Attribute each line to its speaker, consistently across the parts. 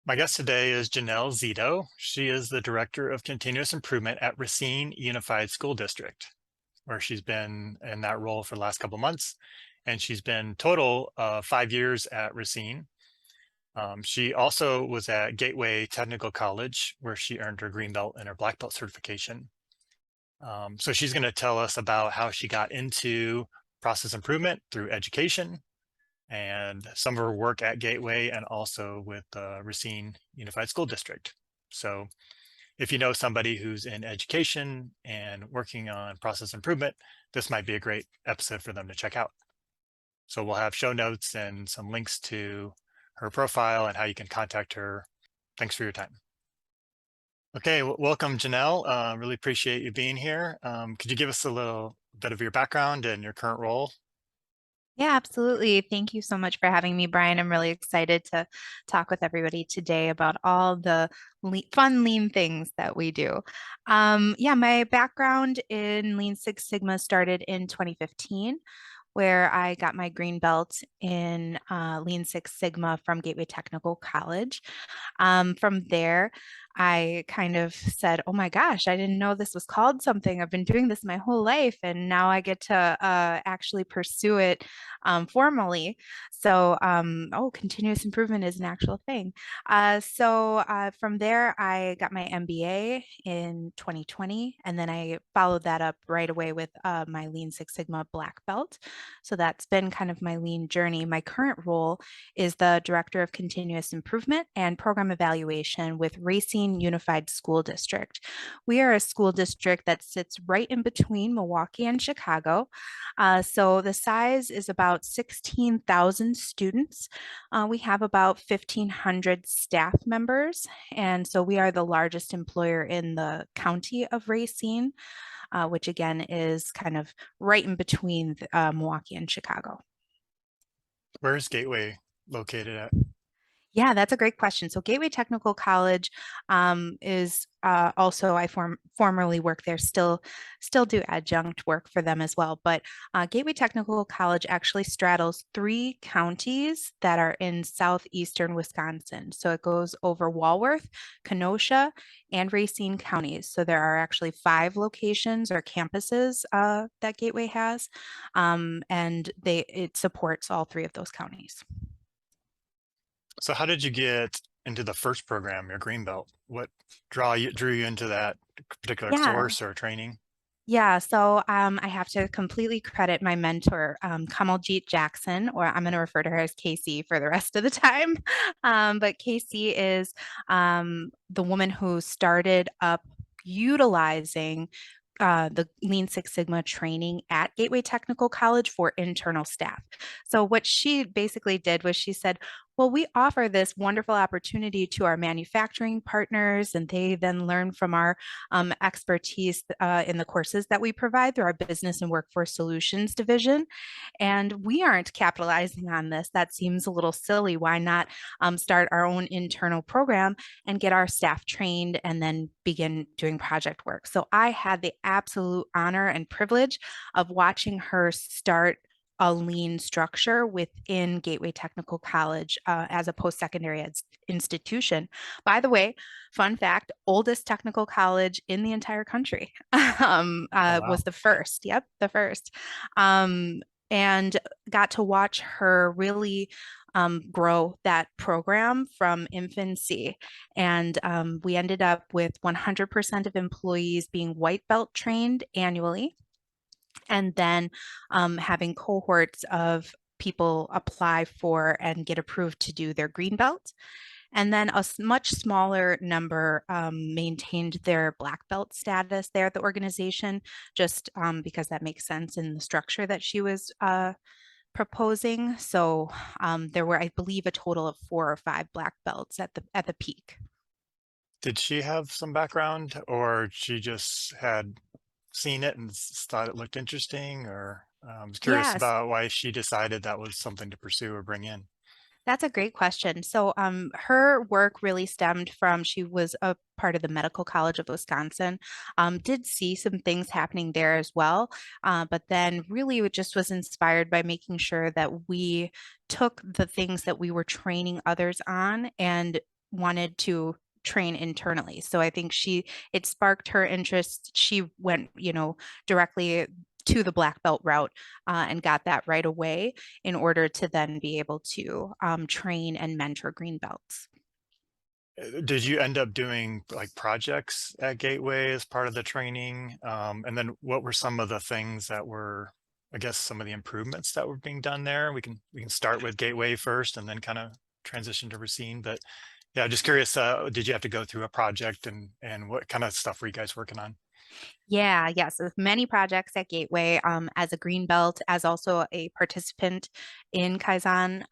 Speaker 1: My guest today is Jenelle Zito. She is the Director of Continuous Improvement at Racine Unified School District, where she's been in that role for the last couple months. And she's been total 5 years at Racine. She also was at Gateway Technical College, where she earned her green belt and her black belt certification. So she's going to tell us about how she got into process improvement through education and some of her work at Gateway and also with the Racine Unified School District. So if you know somebody who's in education and working on process improvement, this might be a great episode for them to check out. So we'll have show notes and some links to her profile and how you can contact her. Thanks for your time. Okay, welcome, Janelle. Really appreciate you being here. Could you give us a little bit of your background and your current role?
Speaker 2: Yeah, absolutely. Thank you so much for having me, Brian. I'm really excited to talk with everybody today about all the fun lean things that we do. Yeah, my background in Lean Six Sigma started in 2015, where I got my green belt in Lean Six Sigma from Gateway Technical College. From there, I kind of said, oh my gosh, I didn't know this was called something. I've been doing this my whole life, and now I get to actually pursue it formally. So, continuous improvement is an actual thing. From there, I got my MBA in 2020, and then I followed that up right away with my Lean Six Sigma black belt. So that's been kind of my lean journey. My current role is the Director of Continuous Improvement and Program Evaluation with Racine Unified School District. We are a school district that sits right in between Milwaukee and Chicago. So the size is about 16,000 students. We have about 1,500 staff members, and so we are the largest employer in the county of Racine, which again is kind of right in between Milwaukee and Chicago.
Speaker 1: Where is Gateway located at?
Speaker 2: Yeah, that's a great question. So Gateway Technical College is also I formerly worked there, still do adjunct work for them as well. But Gateway Technical College actually straddles three counties that are in southeastern Wisconsin. So it goes over Walworth, Kenosha, and Racine counties. So there are actually five locations or campuses that Gateway has, and it supports all three of those counties.
Speaker 1: So how did you get into the first program, your green belt? What drew you into that particular
Speaker 2: Yeah.
Speaker 1: course or training?
Speaker 2: Yeah, so I have to completely credit my mentor, Kamaljit Jackson, or I'm going to refer to her as Casey for the rest of the time. But Casey is the woman who started up utilizing the Lean Six Sigma training at Gateway Technical College for internal staff. So, what she basically did was she said, well, we offer this wonderful opportunity to our manufacturing partners, and they then learn from our expertise in the courses that we provide through our Business and Workforce Solutions division. And we aren't capitalizing on this. That seems a little silly. Why not start our own internal program and get our staff trained and then begin doing project work? So I had the absolute honor and privilege of watching her start a lean structure within Gateway Technical College as a post-secondary institution. By the way, fun fact, oldest technical college in the entire country
Speaker 1: Oh,
Speaker 2: was
Speaker 1: wow.
Speaker 2: the first. Yep, the first. And got to watch her really grow that program from infancy. And we ended up with 100% of employees being white belt trained annually, and then having cohorts of people apply for and get approved to do their green belt. And then a much smaller number maintained their black belt status there at the organization, just because that makes sense in the structure that she was proposing. So there were, I believe, a total of 4 or 5 black belts at the peak.
Speaker 1: Did she have some background or she just had seen it and thought it looked interesting? Or I was curious
Speaker 2: Yes,
Speaker 1: about why she decided that was something to pursue or bring in.
Speaker 2: that's a great question. So, her work really stemmed from she was a part of the Medical College of Wisconsin, did see some things happening there as well, but then really it just was inspired by making sure that we took the things that we were training others on and wanted to train internally. So I think it sparked her interest. She went, directly to the black belt route and got that right away in order to then be able to train and mentor green belts.
Speaker 1: Did you end up doing like projects at Gateway as part of the training? And then what were some of the things that were, I guess, some of the improvements that were being done there? We can start with Gateway first and then kind of transition to Racine. But yeah, just curious, did you have to go through a project and what kind of stuff were you guys working on?
Speaker 2: Yeah, yes, with many projects at Gateway as a green belt, as also a participant in Kaizen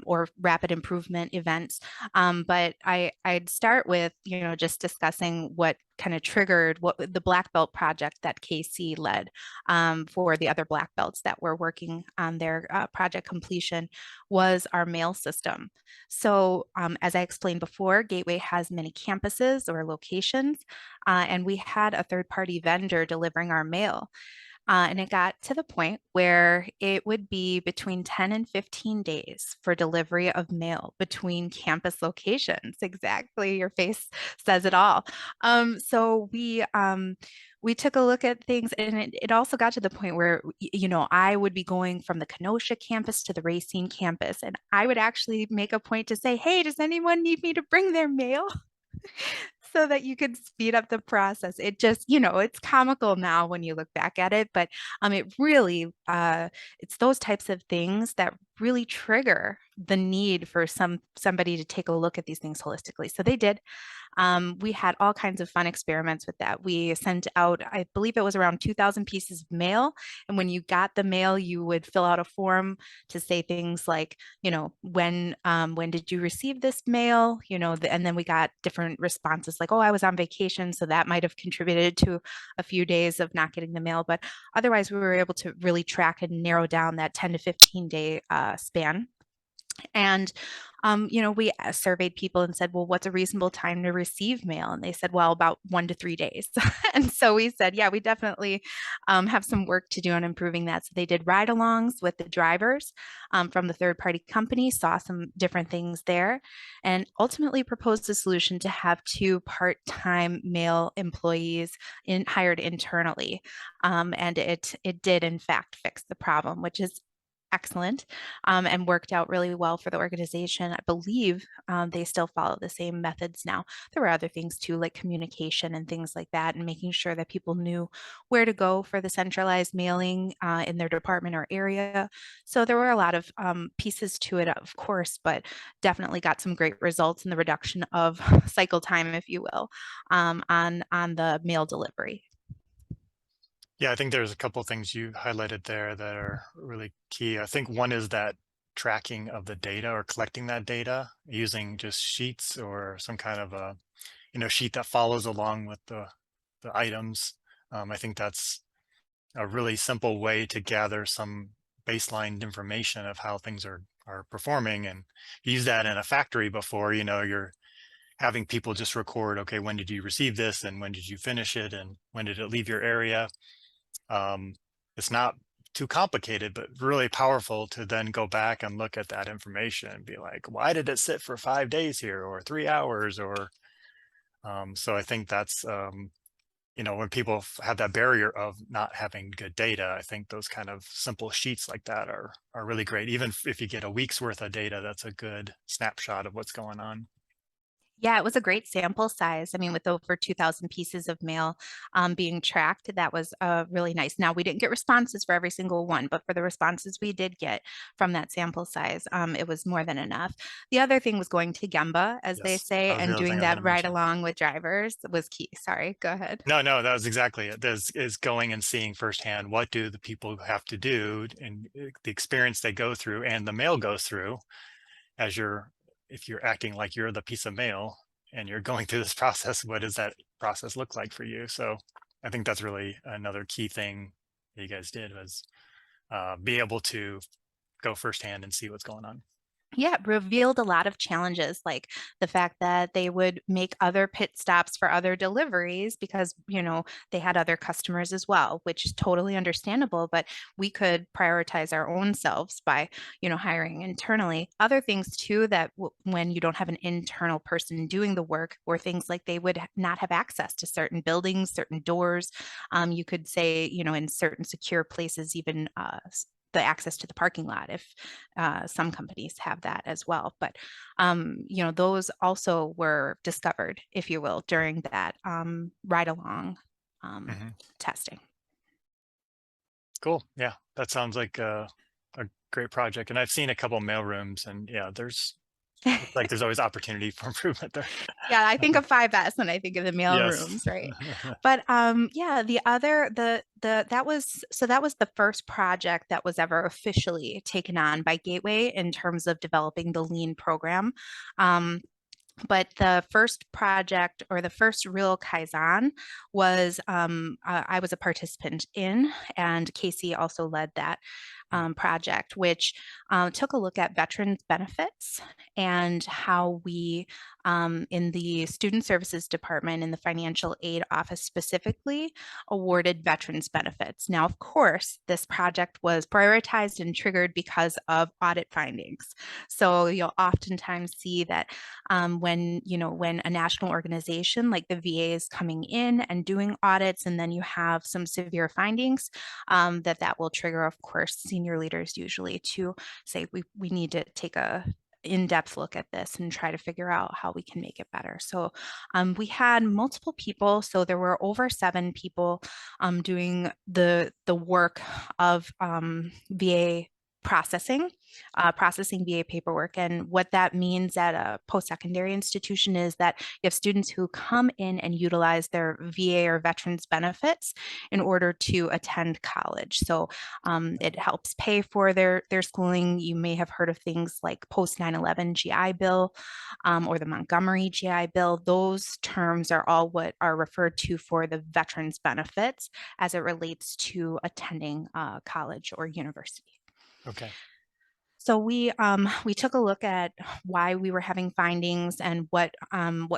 Speaker 2: or rapid improvement events. But I'd start with, just discussing what kind of triggered what the black belt project that KC led for the other black belts that were working on their project completion was our mail system. So as I explained before, Gateway has many campuses or locations and we had a third party vendor delivering our mail. And it got to the point where it would be between 10 and 15 days for delivery of mail between campus locations. Exactly. Your face says it all. So we took a look at things and it also got to the point where, I would be going from the Kenosha campus to the Racine campus. And I would actually make a point to say, hey, does anyone need me to bring their mail? So that you could speed up the process. It just, it's comical now when you look back at it, but it really, it's those types of things that really trigger the need for somebody to take a look at these things holistically. So they did. We had all kinds of fun experiments with that. We sent out, I believe it was around 2,000 pieces of mail. And when you got the mail, you would fill out a form to say things like, when did you receive this mail? And then we got different responses like, oh, I was on vacation. So that might have contributed to a few days of not getting the mail. But otherwise, we were able to really track and narrow down that 10 to 15 day span. And, we surveyed people and said, well, what's a reasonable time to receive mail? And they said, well, about 1 to 3 days. And so we said, yeah, we definitely have some work to do on improving that. So they did ride alongs with the drivers from the third party company, saw some different things there, and ultimately proposed a solution to have two part time mail employees hired internally. And it did, in fact, fix the problem, which is excellent and worked out really well for the organization. I believe they still follow the same methods now. There were other things too, like communication and things like that, and making sure that people knew where to go for the centralized mailing in their department or area. So there were a lot of pieces to it, of course, but definitely got some great results in the reduction of cycle time, if you will, on the mail delivery.
Speaker 1: Yeah, I think there's a couple things you highlighted there that are really key. I think one is that tracking of the data or collecting that data using just sheets or some kind of a sheet that follows along with the items. I think that's a really simple way to gather some baseline information of how things are performing, and use that in a factory before you're having people just record, okay, when did you receive this and when did you finish it and when did it leave your area. um, it's not too complicated, but really powerful to then go back and look at that information and be like, why did it sit for 5 days here or 3 hours? Or so I think that's when people have that barrier of not having good data, I think those kind of simple sheets like that are really great. Even if you get a week's worth of data, that's a good snapshot of what's going on.
Speaker 2: Yeah, it was a great sample size. I mean, with over 2,000 pieces of mail being tracked, that was really nice. Now, we didn't get responses for every single one, but for the responses we did get from that sample size, it was more than enough. The other thing was going to Gemba, as they
Speaker 1: Yes,
Speaker 2: say,
Speaker 1: that was the
Speaker 2: and
Speaker 1: other thing
Speaker 2: doing
Speaker 1: I was
Speaker 2: that
Speaker 1: going to
Speaker 2: right
Speaker 1: mention.
Speaker 2: along with drivers was key. Sorry, go ahead.
Speaker 1: No, no, that was exactly it. There's is going and seeing firsthand what do the people have to do and the experience they go through and the mail goes through as you're if you're acting like you're the piece of mail and you're going through this process, what does that process look like for you? So I think that's really another key thing that you guys did was be able to go firsthand and see what's going on.
Speaker 2: Yeah, it revealed a lot of challenges, like the fact that they would make other pit stops for other deliveries because, they had other customers as well, which is totally understandable, but we could prioritize our own selves by, hiring internally. Other things too that when you don't have an internal person doing the work, or things like they would not have access to certain buildings, certain doors. You could say, in certain secure places, even the access to the parking lot, if some companies have that as well. But those also were discovered, if you will, during that ride along
Speaker 1: Mhm.
Speaker 2: testing.
Speaker 1: Cool. Yeah, that sounds like a great project. And I've seen a couple mail rooms, and yeah, looks like there's always opportunity for improvement there.
Speaker 2: Yeah, I think of 5S when I think of the mail
Speaker 1: Yes.
Speaker 2: rooms, right? But yeah, the other the that was the first project that was ever officially taken on by Gateway in terms of developing the lean program. Um, but the first project, or the first real Kaizen, was I was a participant in, and Casey also led that project, which took a look at veterans benefits and how we, in the Student Services Department, in the Financial Aid Office specifically, awarded veterans benefits. Now, of course, this project was prioritized and triggered because of audit findings. So you'll oftentimes see that when a national organization like the VA is coming in and doing audits, and then you have some severe findings, that will trigger, of course, senior leaders usually to say we need to take a in-depth look at this and try to figure out how we can make it better. So we had multiple people. So there were over 7 people doing the work of VA processing VA paperwork. And what that means at a post-secondary institution is that you have students who come in and utilize their VA or veterans benefits in order to attend college. So it helps pay for their schooling. You may have heard of things like post 9/11 GI Bill, or the Montgomery GI Bill. Those terms are all what are referred to for the veterans benefits as it relates to attending college or university.
Speaker 1: Okay.
Speaker 2: So we took a look at why we were having findings and what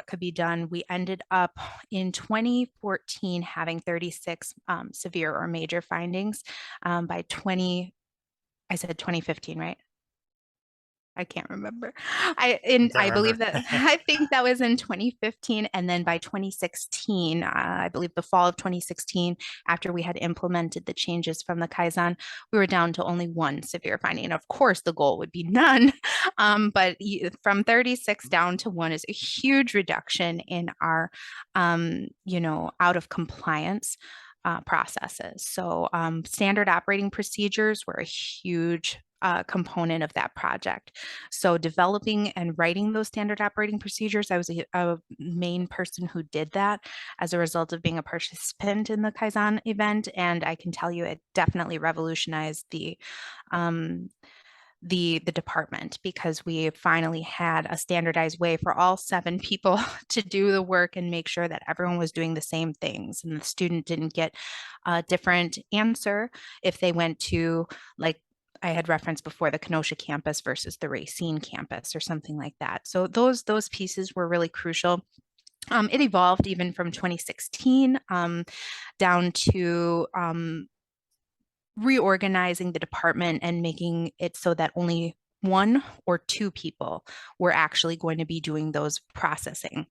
Speaker 2: could be done. We ended up in 2014 having 36 severe or major findings. By 20, I said 2015, right? I can't remember.
Speaker 1: Don't
Speaker 2: I believe
Speaker 1: remember.
Speaker 2: that I think that was in 2015, and then by 2016, I believe the fall of 2016, after we had implemented the changes from the Kaizen, we were down to only one severe finding. And of course, the goal would be none, but from 36 down to one is a huge reduction in our, out of compliance processes. So standard operating procedures were a huge component of that project. So developing and writing those standard operating procedures, I was a main person who did that as a result of being a participant in the Kaizen event. And I can tell you it definitely revolutionized um, the department, because we finally had a standardized way for all 7 people to do the work and make sure that everyone was doing the same things, and the student didn't get a different answer if they went to, like I had referenced before, the Kenosha campus versus the Racine campus or something like that. So those pieces were really crucial. It evolved even from 2016 down to reorganizing the department and making it so that only 1 or 2 people were actually going to be doing those processing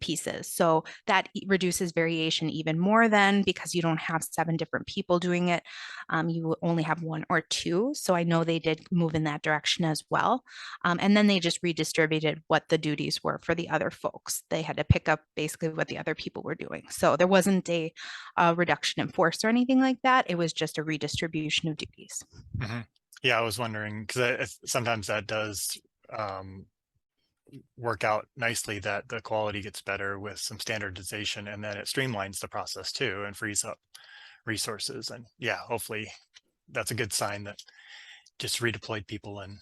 Speaker 2: pieces. So that reduces variation even more, then, because you don't have 7 different people doing it. You only have 1 or 2. So I know they did move in that direction as well. And then they just redistributed what the duties were for the other folks. They had to pick up basically what the other people were doing. So there wasn't a reduction in force or anything like that. It was just a redistribution of duties.
Speaker 1: Mhm. Yeah, I was wondering because sometimes that does um, work out nicely, that the quality gets better with some standardization, and then it streamlines the process too and frees up resources. And yeah, hopefully that's a good sign that just redeployed people and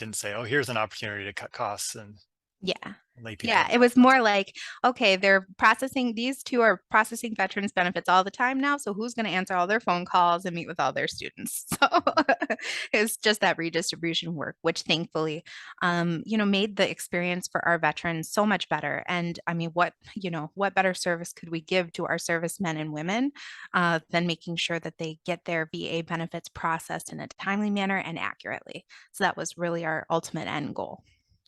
Speaker 1: didn't say, oh, here's an opportunity to cut costs and
Speaker 2: Yeah.
Speaker 1: lay people
Speaker 2: Yeah,
Speaker 1: out
Speaker 2: it
Speaker 1: there.
Speaker 2: was more like, okay, these two are processing veterans benefits all the time now. So who's going to answer all their phone calls and meet with all their students? So it's just that redistribution work, which thankfully, made the experience for our veterans so much better. And I mean, what better service could we give to our servicemen and women than making sure that they get their VA benefits processed in a timely manner and accurately? So that was really our ultimate end goal.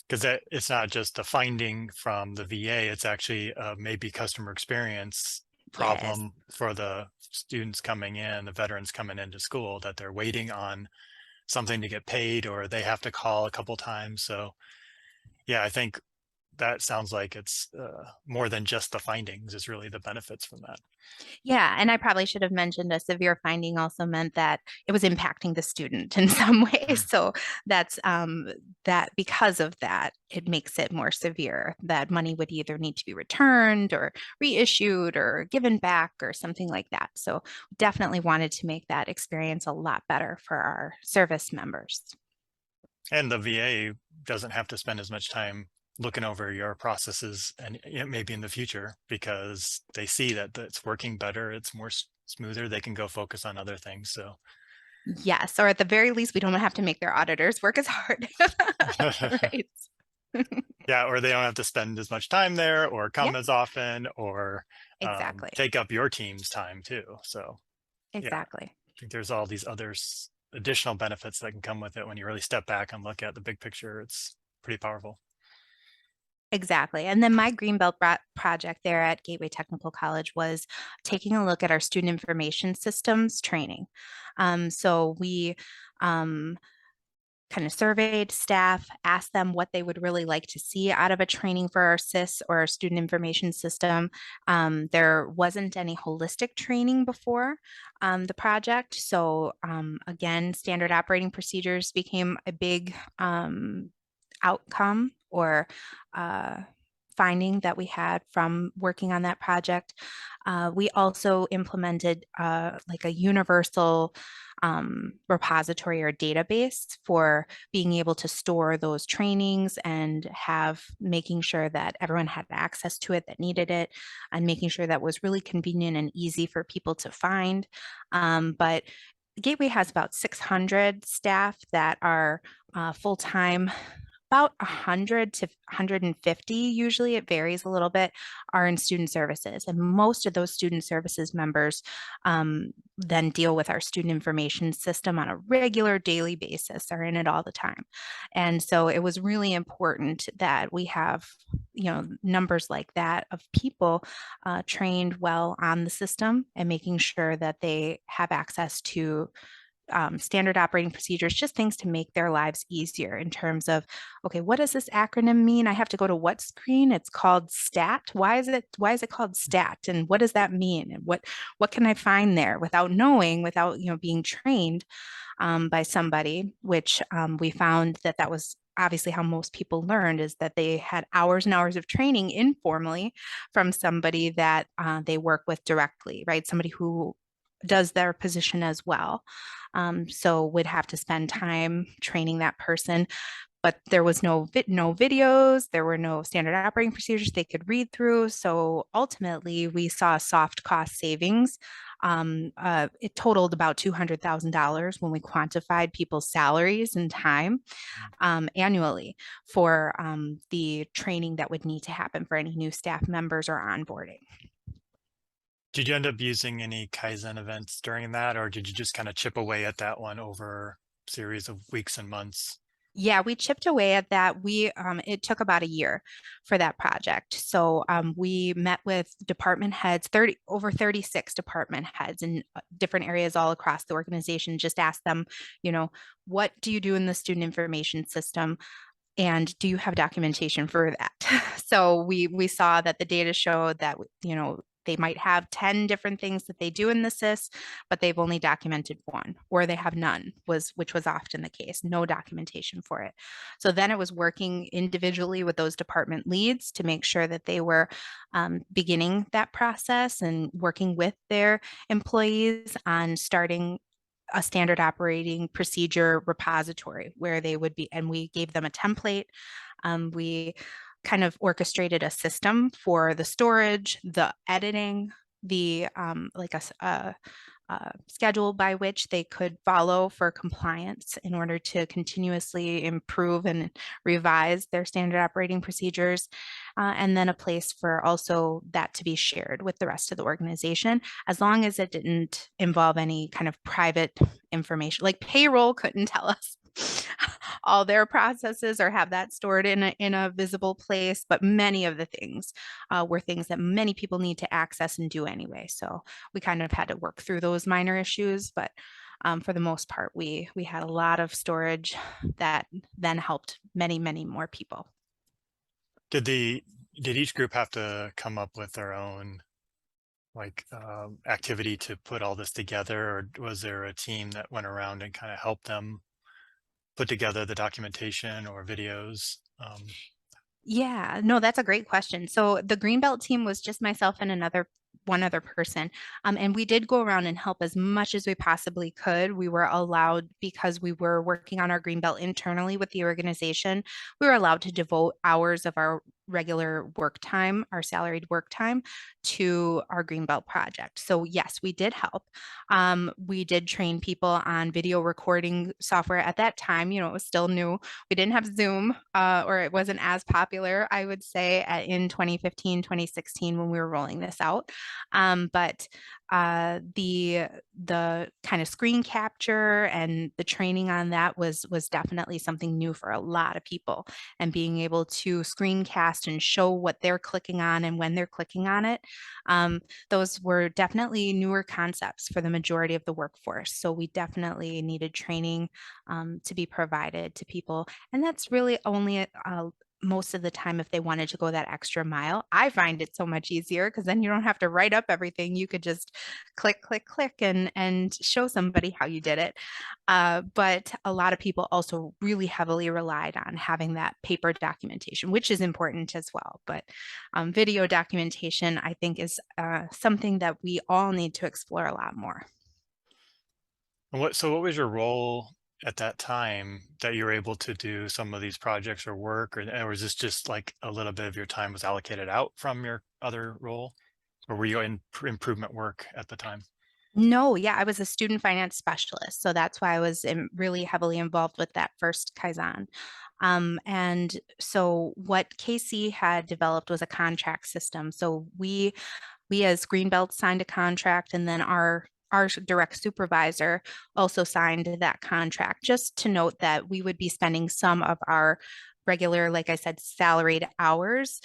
Speaker 1: Because it's not just a finding from the VA, it's actually maybe customer experience
Speaker 2: Yes.
Speaker 1: problem for the students coming in, the veterans coming into school, that they're waiting on something to get paid or they have to call a couple times. So yeah, I think that sounds like it's more than just the findings, is really the benefits from that.
Speaker 2: Yeah, and I probably should have mentioned a severe finding also meant that it was impacting the student in some ways.
Speaker 1: Mm.
Speaker 2: So that's that because of that, it makes it more severe. That money would either need to be returned or reissued or given back or something like that. So definitely wanted to make that experience a lot better for our service members.
Speaker 1: And the VA doesn't have to spend as much time looking over your processes and maybe in the future because they see that it's working better, it's more smoother, they can go focus on other things. So
Speaker 2: Yes, or at the very least, we don't have to make their auditors work as hard. Right.
Speaker 1: yeah, or they don't have to spend as much time there or
Speaker 2: Yep,
Speaker 1: come as often or
Speaker 2: exactly.
Speaker 1: take up your team's time too. So yeah, I
Speaker 2: Exactly.
Speaker 1: think there's all these other additional benefits that can come with it when you really step back and look at the big picture. It's pretty powerful.
Speaker 2: Exactly. And then my Greenbelt project there at Gateway Technical College was taking a look at our student information systems training. So we um, kind of surveyed staff, asked them what they would really like to see out of a training for our SIS or our student information system. There wasn't any holistic training before the project. So again, standard operating procedures became a big outcome or uh, finding that we had from working on that project. We also implemented like a universal repository or database for being able to store those trainings and have making sure that everyone had access to it that needed it and making sure that was really convenient and easy for people to find. But Gateway has about 600 staff that are full-time, about 100 to 150, usually it varies a little bit, are in student services. And most of those student services members then deal with our student information system on a regular daily basis, are in it all the time. And so it was really important that we have, numbers like that of people trained well on the system and making sure that they have access to standard operating procedures, just things to make their lives easier in terms of, okay, what does this acronym mean? I have to go to what screen? It's called STAT. Why is it called STAT? And what does that mean? And what can I find there without knowing, without being trained by somebody, which we found that that was obviously how most people learned is that they had hours and hours of training informally from somebody that they work with directly, right? Somebody who does their position as well. So would have to spend time training that person, but there was no videos, there were no standard operating procedures they could read through. So ultimately, we saw soft cost savings. It totaled about $200,000 when we quantified people's salaries and time annually for the training that would need to happen for any new staff members or onboarding.
Speaker 1: Did you end up using any Kaizen events during that, or did you just kind of chip away at that one over a series of weeks and months?
Speaker 2: Yeah, we chipped away at that. It took about a year for that project. So we met with department heads, over 36 department heads in different areas all across the organization. Just asked them, what do you do in the student information system? And do you have documentation for that? So we saw that the data showed that they might have 10 different things that they do in the SIS, but they've only documented one, or they have none, which was often the case, no documentation for it. So then it was working individually with those department leads to make sure that they were beginning that process and working with their employees on starting a standard operating procedure repository where they would be, and we gave them a template. We kind of orchestrated a system for the storage, the editing, the like a schedule by which they could follow for compliance in order to continuously improve and revise their standard operating procedures, and then a place for also that to be shared with the rest of the organization, as long as it didn't involve any kind of private information. Like payroll couldn't tell us all their processes or have that stored in a visible place, but many of the things were things that many people need to access and do anyway. So we kind of had to work through those minor issues, but for the most part, we had a lot of storage that then helped many more people.
Speaker 1: Did each group have to come up with their own like activity to put all this together, or was there a team that went around and kind of helped them put together the documentation or videos?
Speaker 2: Yeah, no, that's a great question. So the Greenbelt team was just myself and one other person. And we did go around and help as much as we possibly could. We were allowed, because we were working on our Greenbelt internally with the organization, we were allowed to devote hours of our regular work time, our salaried work time, to our Greenbelt project. So yes, we did help. We did train people on video recording software at that time. You know, it was still new. We didn't have Zoom, or it wasn't as popular, I would say, in 2015, 2016 when we were rolling this out. But the kind of screen capture and the training on that was definitely something new for a lot of people. And being able to screencast and show what they're clicking on and when they're clicking on it, those were definitely newer concepts for the majority of the workforce. So we definitely needed training to be provided to people. And that's really only most of the time if they wanted to go that extra mile. I find it so much easier because then you don't have to write up everything. You could just click and show somebody how you did it. But a lot of people also really heavily relied on having that paper documentation, which is important as well. But video documentation, I think, is something that we all need to explore a lot more.
Speaker 1: So what was your role at that time that you were able to do some of these projects or work, or was this just like a little bit of your time was allocated out from your other role, or were you in improvement work at the time?
Speaker 2: No, yeah, I was a student finance specialist. So that's why I was really heavily involved with that first Kaizen. And so what KC had developed was a contract system. So we as Greenbelt signed a contract, and then our direct supervisor also signed that contract, just to note that we would be spending some of our regular, like I said, salaried hours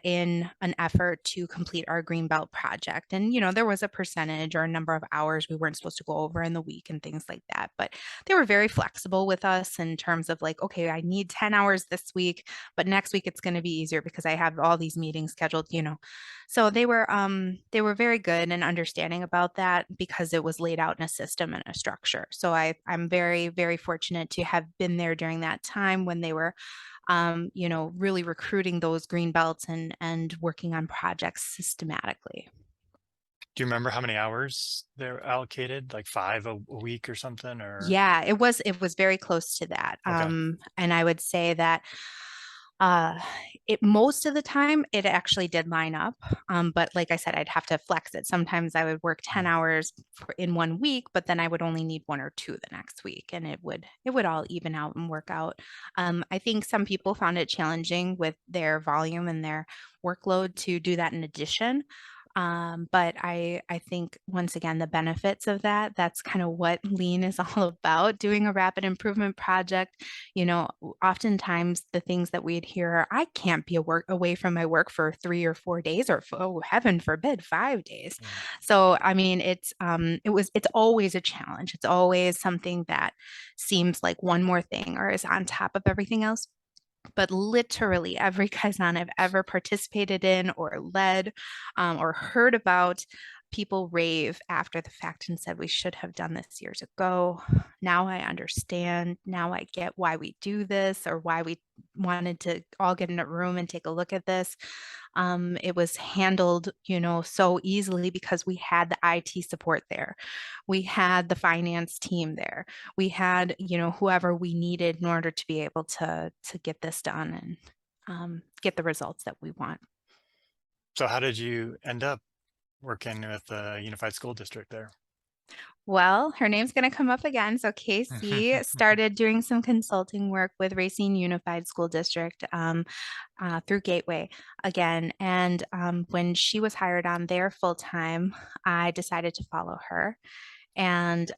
Speaker 2: in an effort to complete our Greenbelt project. And, you know, there was a percentage or a number of hours we weren't supposed to go over in the week and things like that. But they were very flexible with us in terms of like, okay, I need 10 hours this week, but next week it's going to be easier because I have all these meetings scheduled, you know. So they were very good and understanding about that because it was laid out in a system and a structure. So I'm very fortunate to have been there during that time when they were you know, really recruiting those green belts and working on projects systematically.
Speaker 1: Do you remember how many hours they're allocated? Like five a week or something, or
Speaker 2: Yeah, it was very close to that.
Speaker 1: okay.
Speaker 2: And I would say that uh it most of the time it actually did line up. But like I said, I'd have to flex it. Sometimes I would work 10
Speaker 1: Mm.
Speaker 2: hours in one week, but then I would only need one or two the next week, and it would all even out and work out. I think some people found it challenging with their volume and their workload to do that in addition. But I think once again, the benefits of that, that's kind of what lean is all about, doing a rapid improvement project. You know, oftentimes the things that we'd hear are, I can't be away from my work for 3 or 4 days, or oh, heaven forbid, 5 days.
Speaker 1: Mm.
Speaker 2: So I mean, it's always a challenge. It's always something that seems like one more thing or is on top of everything else. But literally every Kaizen I've ever participated in or led, or heard about, people rave after the fact and said, we should have done this years ago. Now I understand. Now I get why we do this, or why we wanted to all get in a room and take a look at this. It was handled, you know, so easily because we had the IT support there. We had the finance team there. We had, you know, whoever we needed in order to be able to get this done. get the results that we want.
Speaker 1: So how did you end up working with the Unified School District there?
Speaker 2: Well, her name's going to come up again. So Casey started doing some consulting work with Racine Unified School District through Gateway again. And when she was hired on there full time, I decided to follow her and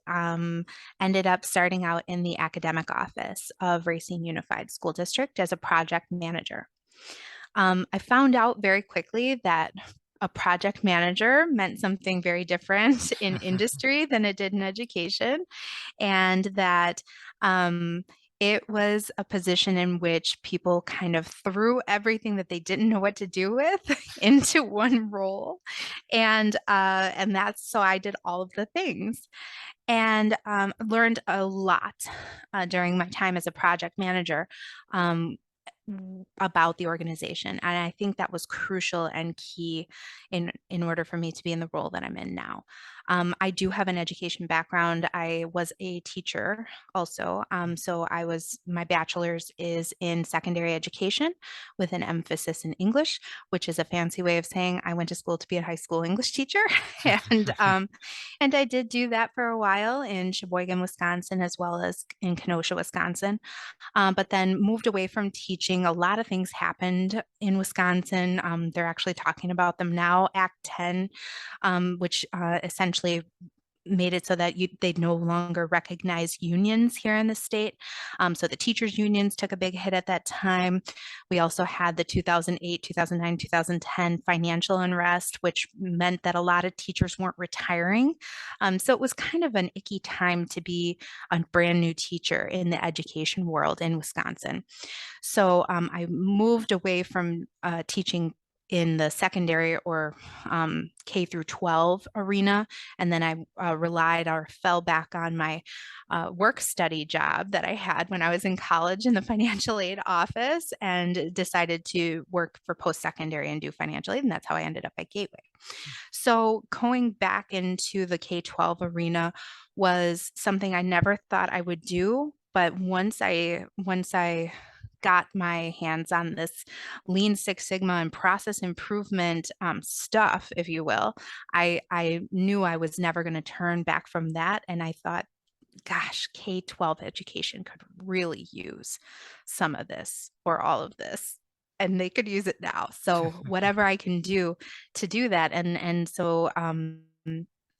Speaker 2: ended up starting out in the academic office of Racine Unified School District as a project manager. I found out very quickly that a project manager meant something very different in industry than it did in education, and that it was a position in which people kind of threw everything that they didn't know what to do with into one role, and that's so I did all of the things and learned a lot during my time as a project manager. Um, about the organization. And I think that was crucial and key in order for me to be in the role that I'm in now. I do have an education background. I was a teacher also. So my bachelor's is in secondary education with an emphasis in English, which is a fancy way of saying I went to school to be a high school English teacher. And I did do that for a while in Sheboygan, Wisconsin, as well as in Kenosha, Wisconsin, but then moved away from teaching. A lot of things happened in Wisconsin. They're actually talking about them now. Act 10, which essentially made it so that they'd no longer recognize unions here in the state. So the teachers' unions took a big hit at that time. We also had the 2008, 2009, 2010 financial unrest, which meant that a lot of teachers weren't retiring. So it was kind of an icky time to be a brand new teacher in the education world in Wisconsin. So I moved away from teaching in the secondary or K through 12 arena. And then I relied or fell back on my work study job that I had when I was in college in the financial aid office and decided to work for post-secondary and do financial aid. And that's how I ended up at Gateway. So going back into the K-12 arena was something I never thought I would do. But once I got my hands on this Lean Six Sigma and process improvement stuff, if you will, I knew I was never going to turn back from that. And I thought, gosh, K-12 education could really use some of this or all of this. And they could use it now. So whatever I can do to do that.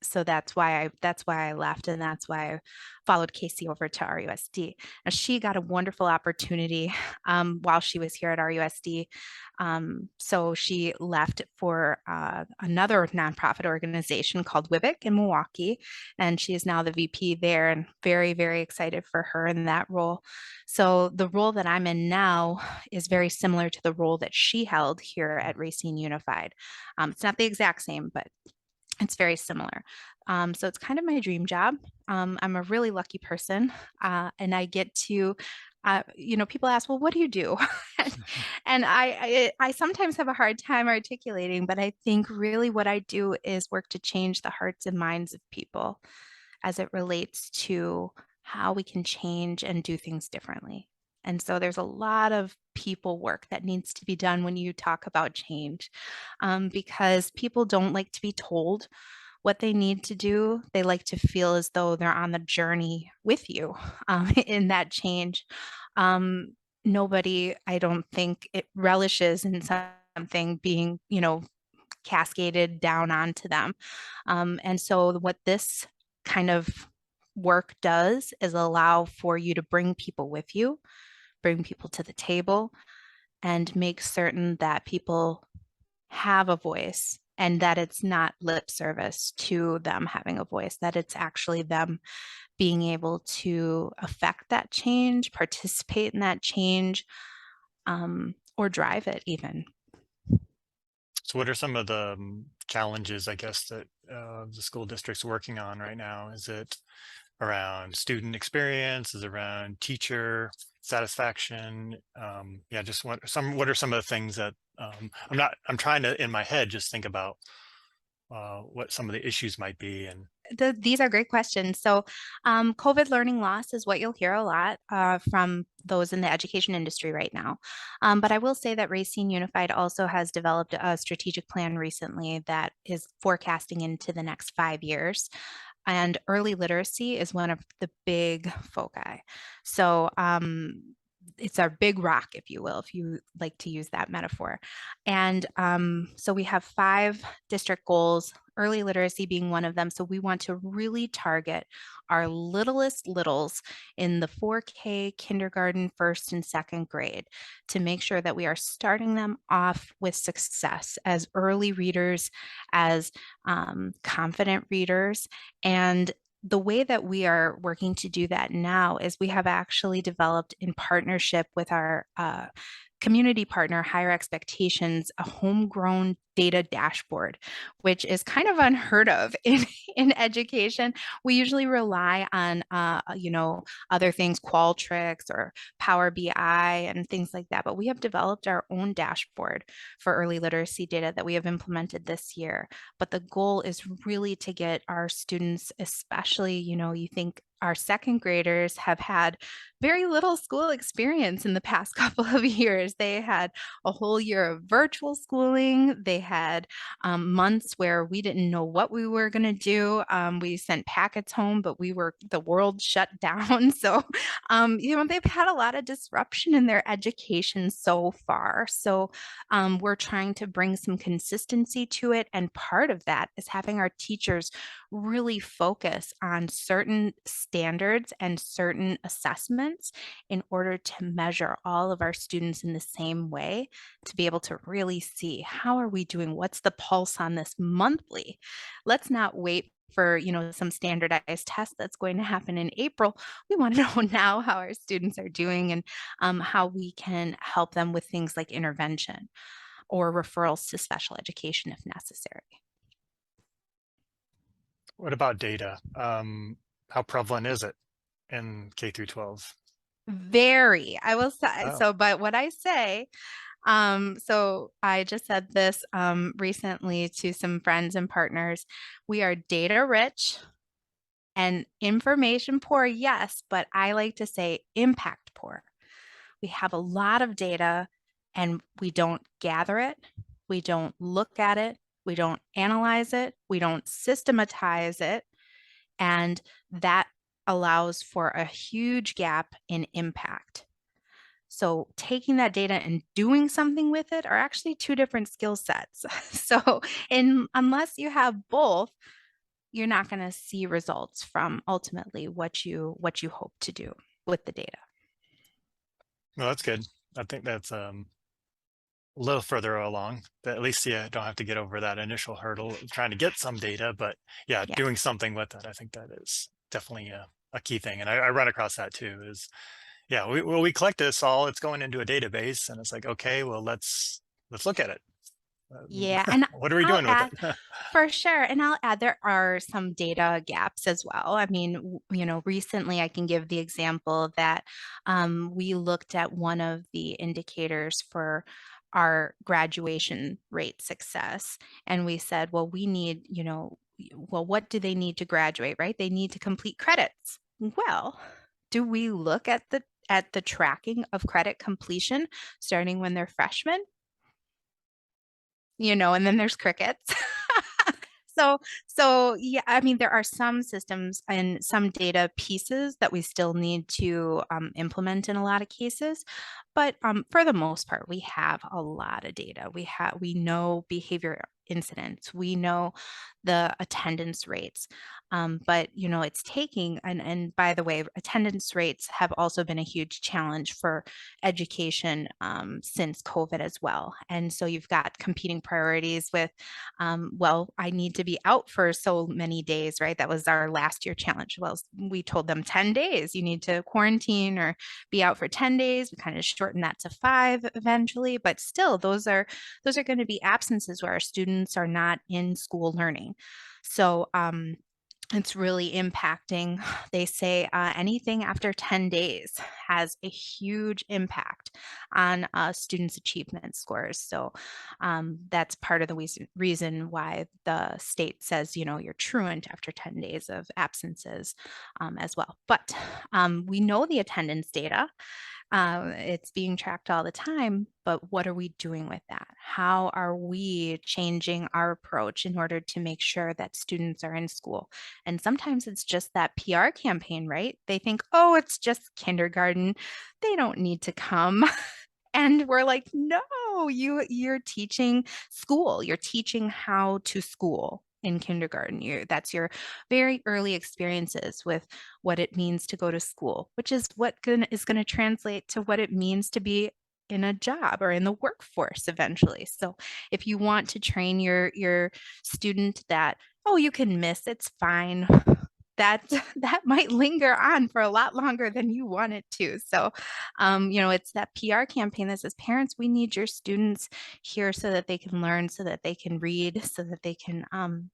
Speaker 2: So that's why I left, and that's why I followed Casey over to RUSD. Now she got a wonderful opportunity while she was here at RUSD. So she left for another nonprofit organization called WIBIC in Milwaukee, and she is now the VP there, and very, very excited for her in that role. So the role that I'm in now is very similar to the role that she held here at Racine Unified. It's not the exact same, but it's very similar. So it's kind of my dream job. I'm a really lucky person, and I get to, people ask, well, what do you do? And I sometimes have a hard time articulating, but I think really what I do is work to change the hearts and minds of people as it relates to how we can change and do things differently. And so there's a lot of people work that needs to be done when you talk about change, because people don't like to be told what they need to do. They like to feel as though they're on the journey with you in that change. Nobody, I don't think, it relishes in something being, cascaded down onto them. And so what this kind of work does is allow for you to bring people with you, bring people to the table, and make certain that people have a voice and that it's not lip service to them having a voice, that it's actually them being able to affect that change, participate in that change, or drive it even.
Speaker 1: So what are some of the challenges, I guess, that the school district's working on right now? Is it around student experience? Is it around teacher satisfaction? Yeah, just what are some of the things that I'm trying to, in my head, just think about what some of the issues might be, and
Speaker 2: These are great questions. So, COVID learning loss is what you'll hear a lot from those in the education industry right now. But I will say that Racine Unified also has developed a strategic plan recently that is forecasting into the next 5 years. And early literacy is one of the big foci. So, it's our big rock, if you will, if you like to use that metaphor. And so we have 5 district goals, early literacy being one of them. So we want to really target our littlest littles in the 4K kindergarten, first and second grade to make sure that we are starting them off with success as early readers, as confident readers. And the way that we are working to do that now is we have actually developed in partnership with our community partner, Higher Expectations, a homegrown data dashboard, which is kind of unheard of in education. We usually rely on, other things, Qualtrics or Power BI and things like that. But we have developed our own dashboard for early literacy data that we have implemented this year. But the goal is really to get our students, especially, you think our second graders have had very little school experience in the past couple of years. They had a whole year of virtual schooling. They had months where we didn't know what we were going to do. We sent packets home, but the world shut down. So, they've had a lot of disruption in their education so far. So, we're trying to bring some consistency to it. And part of that is having our teachers really focus on certain standards and certain assessments in order to measure all of our students in the same way, to be able to really see how are we doing, what's the pulse on this monthly. Let's not wait for some standardized test that's going to happen in April. We want to know now how our students are doing and how we can help them with things like intervention or referrals to special education if necessary.
Speaker 1: What about data? How prevalent is it in K through 12?
Speaker 2: Very, I will say
Speaker 1: Oh,
Speaker 2: so, but what I say, so I just said this recently to some friends and partners. We are data rich and information poor, yes, but I like to say impact poor. We have a lot of data and we don't gather it, we don't look at it, we don't analyze it, we don't systematize it, and that allows for a huge gap in impact. So taking that data and doing something with it are actually two different skill sets. So unless you have both, you're not going to see results from ultimately what you hope to do with the data.
Speaker 1: no, that's good. I think that's a little further along. At least you don't have to get over that initial hurdle of trying to get some data, but yeah,
Speaker 2: Yeah.
Speaker 1: doing something with it. I think that is definitely a key thing. And I run across that too, is yeah, we collect this all, it's going into a database and it's like, okay, well, let's look at it.
Speaker 2: Yeah, and
Speaker 1: What are we
Speaker 2: I'll
Speaker 1: doing with
Speaker 2: add
Speaker 1: it?
Speaker 2: for sure, and I'll add there are some data gaps as well. I mean, recently I can give the example that we looked at one of the indicators for our graduation rate success, and we said, well, we need, well, what do they need to graduate, right? They need to complete credits. Well, do we look at the tracking of credit completion starting when they're freshmen? And then there's crickets. So, so yeah, I mean, there are some systems and some data pieces that we still need to implement in a lot of cases, but for the most part, we have a lot of data. We know behavior incidents, we know the attendance rates, but it's taking and by the way, attendance rates have also been a huge challenge for education since COVID as well. And so you've got competing priorities with well, I need to be out for so many days, right? That was our last year challenge. Well, we told them 10 days, you need to quarantine or be out for 10 days. We kind of shortened that to 5 eventually, but still those are going to be absences where our students are not in school learning. So It's really impacting. They say anything after 10 days has a huge impact on students' achievement scores. So that's part of the reason why the state says, you know, you're truant after 10 days of absences as well. But we know the attendance data. It's being tracked all the time, but what are we doing with that? How are we changing our approach in order to make sure that students are in school? And sometimes it's just that PR campaign, right? They think, oh, it's just kindergarten. They don't need to come. And we're like, no, you're teaching school. You're teaching how to school in kindergarten. That's your very early experiences with what it means to go to school, which is what is going to translate to what it means to be in a job or in the workforce eventually. So if you want to train your student that, oh, you can miss, it's fine, that that might linger on for a lot longer than you want it to. So, you know, it's that PR campaign that says, parents, we need your students here so that they can learn, so that they can read, so that they can,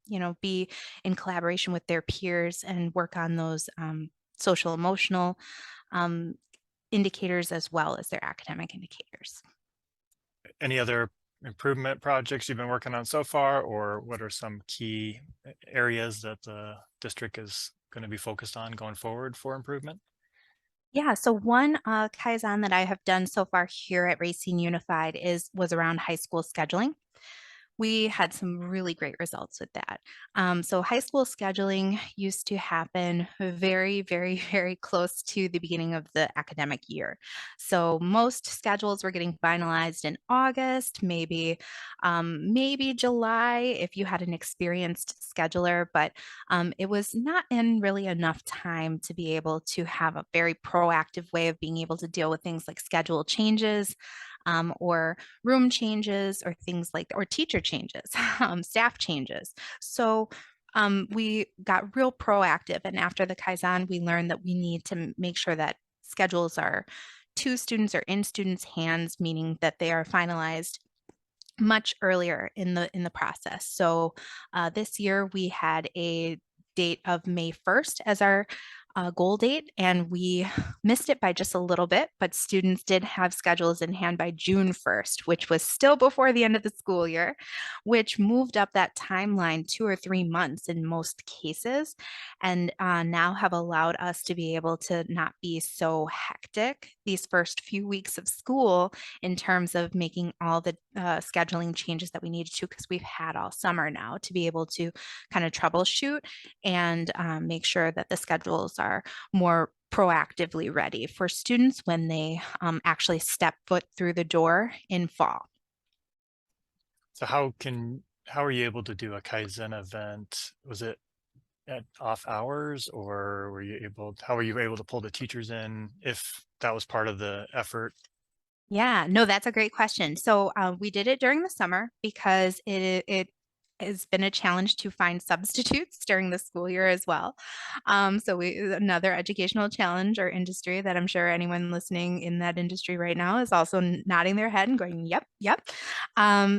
Speaker 2: you know, be in collaboration with their peers and work on those social emotional um, indicators as well as their academic indicators.
Speaker 1: Any other improvement projects you've been working on so far, or what are some key areas that the district is going to be focused on going forward for improvement?
Speaker 2: Yeah, so one Kaizen that I have done so far here at Racine Unified was around high school scheduling. We had some really great results with that. So high school scheduling used to happen very, very, very close to the beginning of the academic year. So most schedules were getting finalized in August, maybe July if you had an experienced scheduler, but it was not in really enough time to be able to have a very proactive way of being able to deal with things like schedule changes, or room changes or things like or teacher changes, staff changes. So we got real proactive. And after the Kaizen, we learned that we need to make sure that schedules are to students or in students' hands, meaning that they are finalized much earlier in the process. So this year we had a date of May 1st as our goal date, and we missed it by just a little bit, but students did have schedules in hand by June 1st, which was still before the end of the school year, which moved up that timeline 2 or 3 months in most cases, and now have allowed us to be able to not be so hectic these first few weeks of school in terms of making all the scheduling changes that we needed to, because we've had all summer now to be able to kind of troubleshoot and make sure that the schedules are more proactively ready for students when they actually step foot through the door in fall.
Speaker 1: So how are you able to do a Kaizen event? Was it at off hours, or how were you able to pull the teachers in if that was part of the effort?
Speaker 2: Yeah, no, that's a great question. So we did it during the summer because it has been a challenge to find substitutes during the school year as well. So another educational challenge or industry that I'm sure anyone listening in that industry right now is also nodding their head and going, "Yep, yep."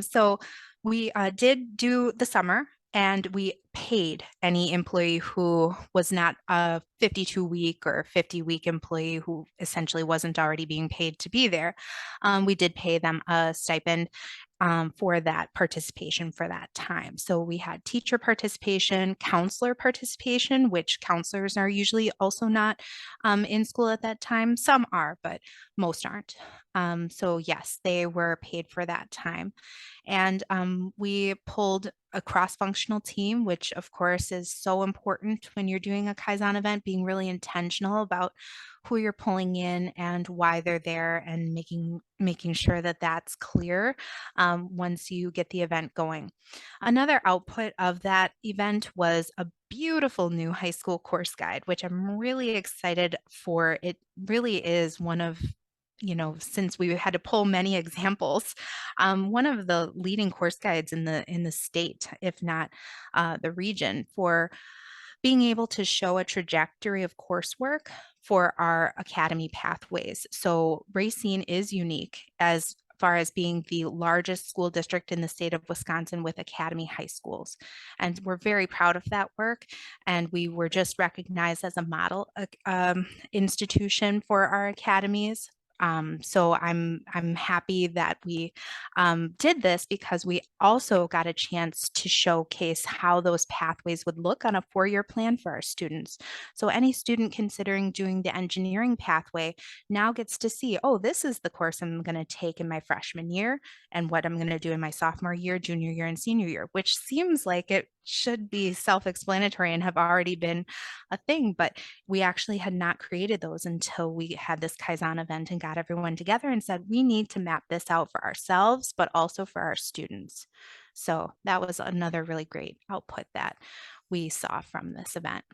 Speaker 2: So we did do the summer. And we paid any employee who was not a 52-week or 50-week employee who essentially wasn't already being paid to be there. We did pay them a stipend for that participation for that time. So we had teacher participation, counselor participation, which counselors are usually also not in school at that time. Some are, but most aren't. So yes, they were paid for that time. And we pulled a cross-functional team, which of course is so important when you're doing a Kaizen event, being really intentional about who you're pulling in and why they're there, and making sure that that's clear once you get the event going. Another output of that event was a beautiful new high school course guide, which I'm really excited for. It really is one of, you know, since we had to pull many examples, one of the leading course guides in the state, if not the region, for being able to show a trajectory of coursework for our academy pathways. So Racine is unique as far as being the largest school district in the state of Wisconsin with academy high schools. And we're very proud of that work. And we were just recognized as a model institution for our academies. So I'm happy that we did this because we also got a chance to showcase how those pathways would look on a 4-year plan for our students. So any student considering doing the engineering pathway now gets to see, oh, this is the course I'm going to take in my freshman year and what I'm going to do in my sophomore year, junior year, and senior year, which seems like it should be self-explanatory and have already been a thing, but we actually had not created those until we had this Kaizen event and got everyone together and said, we need to map this out for ourselves, but also for our students. So that was another really great output that we saw from this event.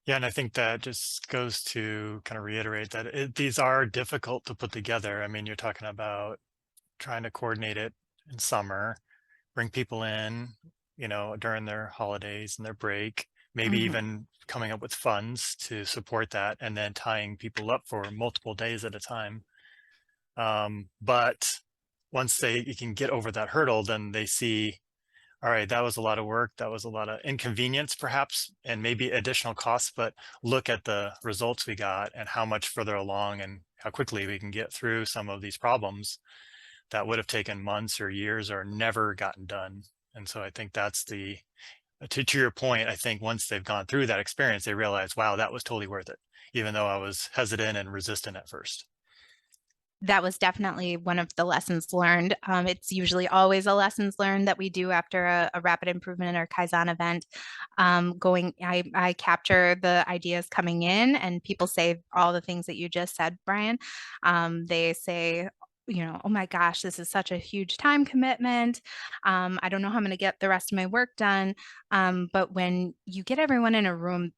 Speaker 1: Yeah, and I think that just goes to kind of reiterate that these are difficult to put together. I mean, you're talking about trying to coordinate it in summer, bring people in, during their holidays and their break, maybe
Speaker 2: Mhm.
Speaker 1: even coming up with funds to support that, and then tying people up for multiple days at a time. But once you can get over that hurdle, then they see, all right, that was a lot of work. That was a lot of inconvenience, perhaps, and maybe additional costs. But look at the results we got and how much further along and how quickly we can get through some of these problems that would have taken months or years or never gotten done. And so I think that's to your point, I think once they've gone through that experience, they realize, wow, that was totally worth it, even though I was hesitant and resistant at first.
Speaker 2: That was definitely one of the lessons learned. It's usually always a lessons learned that we do after a rapid improvement or Kaizen event. I capture the ideas coming in, and people say all the things that you just said, Brian. They say, oh my gosh, this is such a huge time commitment. I don't know how I'm going to get the rest of my work done. But when you get everyone in a room,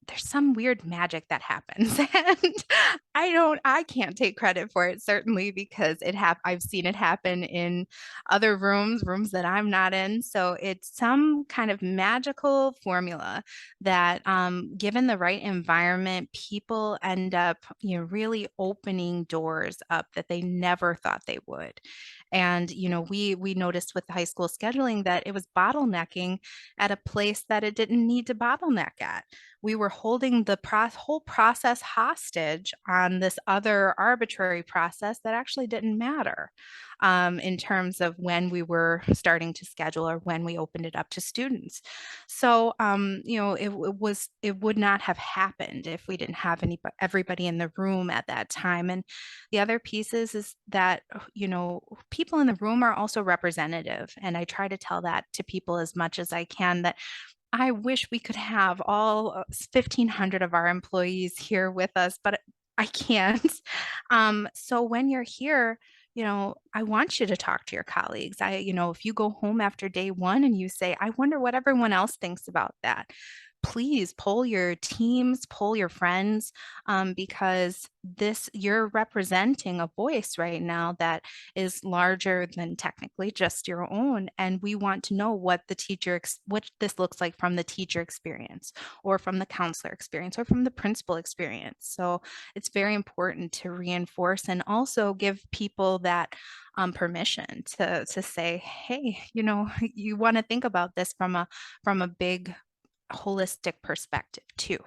Speaker 2: there's some weird magic that happens. And I can't take credit for it, certainly, because I've seen it happen in other rooms that I'm not in. So it's some kind of magical formula that, given the right environment, people end up, really opening doors up that they never thought they would. And, we noticed with the high school scheduling that it was bottlenecking at a place that it didn't need to bottleneck at. We were holding the whole process hostage on this other arbitrary process that actually didn't matter, in terms of when we were starting to schedule or when we opened it up to students. So, it would not have happened if we didn't have everybody in the room at that time. And the other pieces is that, people in the room are also representative. And I try to tell that to people as much as I can, that I wish we could have all 1,500 of our employees here with us, but I can't. So when you're here, I want you to talk to your colleagues. If you go home after day one and you say, I wonder what everyone else thinks about that, please poll your teams, poll your friends, because you're representing a voice right now that is larger than technically just your own. And we want to know what what this looks like from the teacher experience, or from the counselor experience, or from the principal experience. So it's very important to reinforce and also give people that permission to say, hey, you want to think about this from a big holistic perspective too.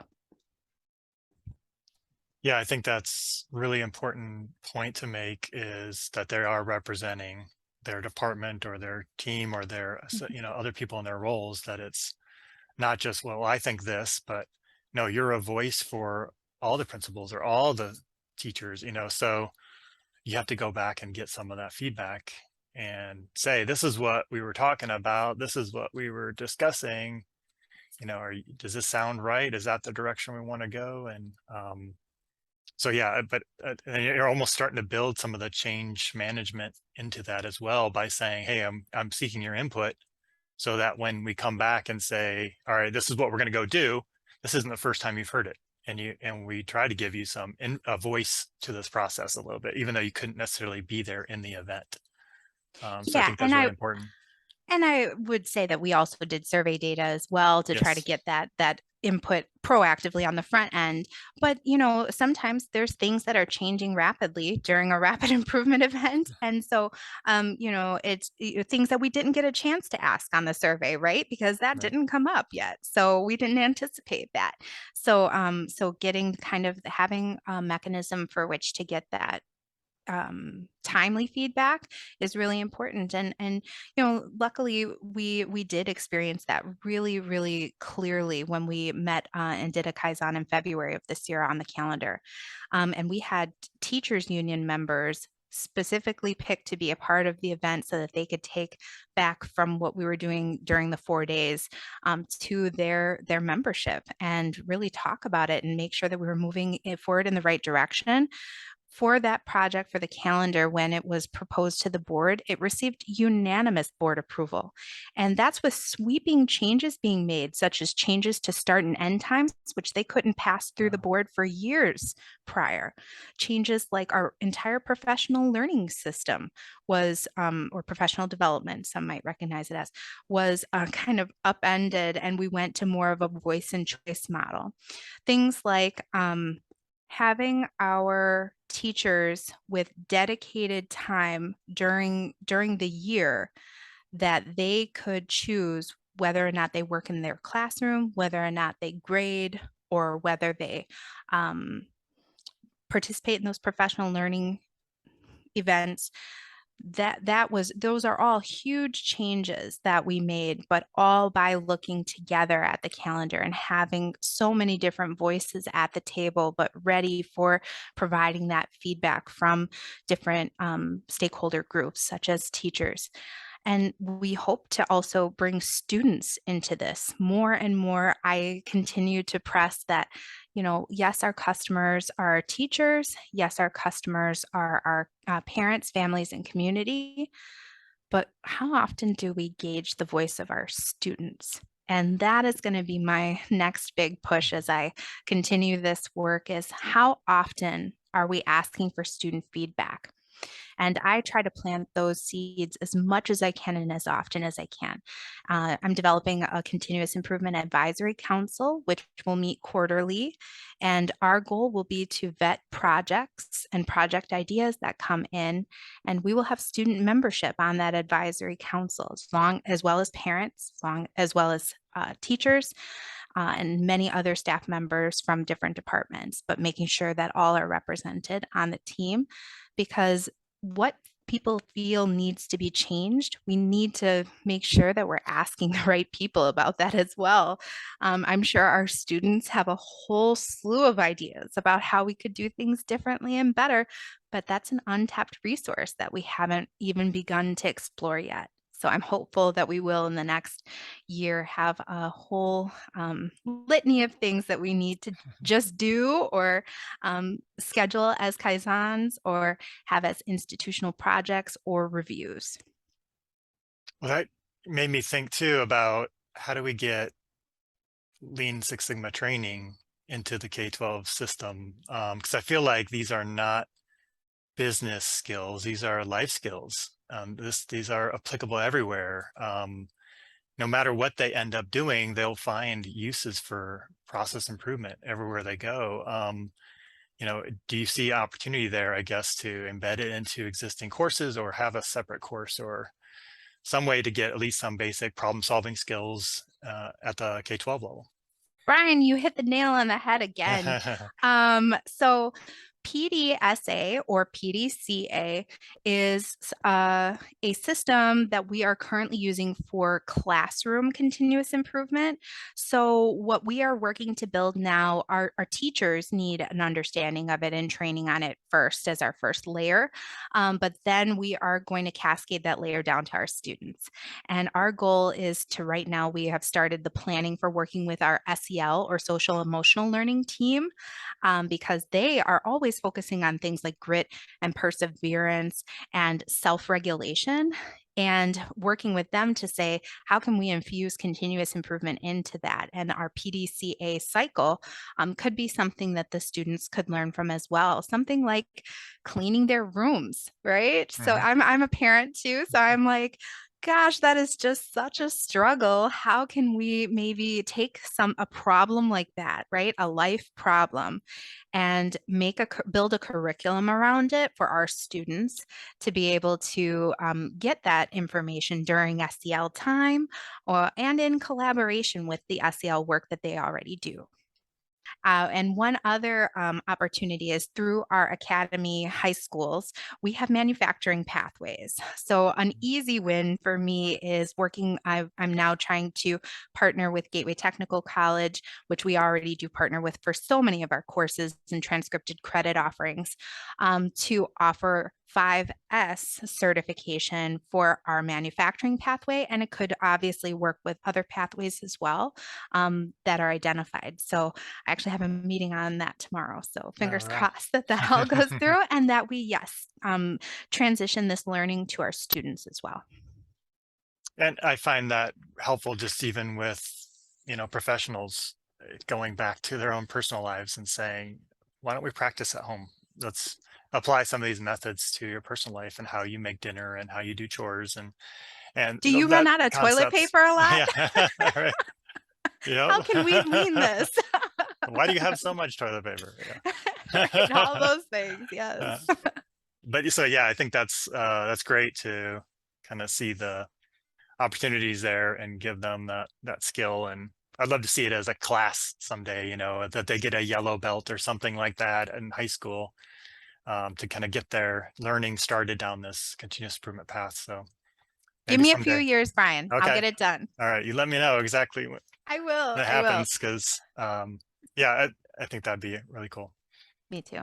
Speaker 1: Yeah, I think that's really important point to make, is that they are representing their department or their team or their, other people in their roles, that it's not just, well, I think this, but no, you're a voice for all the principals or all the teachers, so you have to go back and get some of that feedback and say, this is what we were talking about. This is what we were discussing. Does this sound right? Is that the direction we want to go? And so, yeah, but and you're almost starting to build some of the change management into that as well, by saying, hey, I'm seeking your input, so that when we come back and say, all right, this is what we're going to go do, this isn't the first time you've heard it. And we try to give you a voice to this process a little bit, even though you couldn't necessarily be there in the event. So I
Speaker 2: Yeah,
Speaker 1: think that's really important.
Speaker 2: and I would say that we also did survey data as well to try to
Speaker 1: Yes.
Speaker 2: get that input proactively on the front end. But, sometimes there's things that are changing rapidly during a rapid improvement event. And so, it's things that we didn't get a chance to ask on the survey, right? Because that
Speaker 1: Right.
Speaker 2: didn't come up yet. So we didn't anticipate that. So getting kind of having a mechanism for which to get that timely feedback is really important. And luckily we did experience that really, really clearly when we met and did a Kaizen in February of this year on the calendar. And we had teachers union members specifically picked to be a part of the event so that they could take back from what we were doing during the 4 days to their membership and really talk about it and make sure that we were moving it forward in the right direction. For that project for the calendar, when it was proposed to the board, it received unanimous board approval. And that's with sweeping changes being made, such as changes to start and end times, which they couldn't pass through the
Speaker 1: Wow.
Speaker 2: board for years prior. Changes like our entire professional learning system was, or professional development, some might recognize it as, was kind of upended, and we went to more of a voice and choice model. Things like having our teachers with dedicated time during the year that they could choose whether or not they work in their classroom, whether or not they grade, or whether they um, participate in those professional learning events. Those are all huge changes that we made, but all by looking together at the calendar and having so many different voices at the table, but ready for providing that feedback from different stakeholder groups such as teachers. And we hope to also bring students into this more and more. I continue to press that, yes, our customers are our teachers. Yes, our customers are our parents, families, and community. But how often do we gauge the voice of our students? And that is going to be my next big push as I continue this work is how often are we asking for student feedback? And I try to plant those seeds as much as I can and as often as I can. I'm developing a continuous improvement advisory council, which will meet quarterly. And our goal will be to vet projects and project ideas that come in. And we will have student membership on that advisory council, as well as parents, as well as teachers, and many other staff members from different departments, but making sure that all are represented on the team because what people feel needs to be changed, we need to make sure that we're asking the right people about that as well. I'm sure our students have a whole slew of ideas about how we could do things differently and better, but that's an untapped resource that we haven't even begun to explore yet. So I'm hopeful that we will in the next year have a whole litany of things that we need to just do or schedule as Kaizens or have as institutional projects or reviews.
Speaker 1: Well, that made me think too about how do we get Lean Six Sigma training into the K-12 system? Because I feel like these are not business skills; these are life skills. These are applicable everywhere. No matter what they end up doing, they'll find uses for process improvement everywhere they go. Do you see opportunity there, I guess, to embed it into existing courses or have a separate course or some way to get at least some basic problem solving skills at the K-12 level?
Speaker 2: Brian, you hit the nail on the head again. So PDSA or PDCA is a system that we are currently using for classroom continuous improvement. So what we are working to build now, our teachers need an understanding of it and training on it first as our first layer. But then we are going to cascade that layer down to our students. And our goal is to right now, we have started the planning for working with our SEL or social emotional learning team because they are always focusing on things like grit and perseverance and self-regulation and working with them to say, how can we infuse continuous improvement into that? And our PDCA cycle could be something that the students could learn from as well. Something like cleaning their rooms, right? So
Speaker 1: Mhm.
Speaker 2: I'm a parent too. So I'm like, Gosh, that is just such a struggle. How can we maybe take a problem like that, right? A life problem, and build a curriculum around it for our students to be able to get that information during SEL time, and in collaboration with the SEL work that they already do. And one other opportunity is through our academy high schools, we have manufacturing pathways. So, an easy win for me is I'm now trying to partner with Gateway Technical College, which we already do partner with for so many of our courses and transcripted credit offerings, to offer 5S certification for our manufacturing pathway. And it could obviously work with other pathways as well, that are identified. So, I actually have a meeting on that tomorrow. So
Speaker 1: All
Speaker 2: fingers
Speaker 1: right.
Speaker 2: crossed that that all goes through, and that we, yes, transition this learning to our students as well.
Speaker 1: And I find that helpful just even with, professionals going back to their own personal lives and saying, why don't we practice at home? Let's apply some of these methods to your personal life and how you make dinner and how you do chores and
Speaker 2: Do you run
Speaker 1: that
Speaker 2: out of toilet
Speaker 1: concepts.
Speaker 2: paper a lot?
Speaker 1: Yeah. Right. Yep.
Speaker 2: How can we lean this?
Speaker 1: Why do you have so much toilet paper?
Speaker 2: Right, all
Speaker 1: Yeah.
Speaker 2: those things. Yes.
Speaker 1: Uh, but so yeah, I think that's great to kind of see the opportunities there and give them that skill. And I'd love to see it as a class someday, that they get a yellow belt or something like that in high school, to kind of get their learning started down this continuous improvement path. So
Speaker 2: Give
Speaker 1: maybe
Speaker 2: me a few
Speaker 1: someday.
Speaker 2: years, Brian. I'll
Speaker 1: Okay.
Speaker 2: get it done.
Speaker 1: All right. You let me know exactly when
Speaker 2: I will.
Speaker 1: it
Speaker 2: I will.
Speaker 1: happens because, yeah, I think that'd be really cool.
Speaker 2: Me too.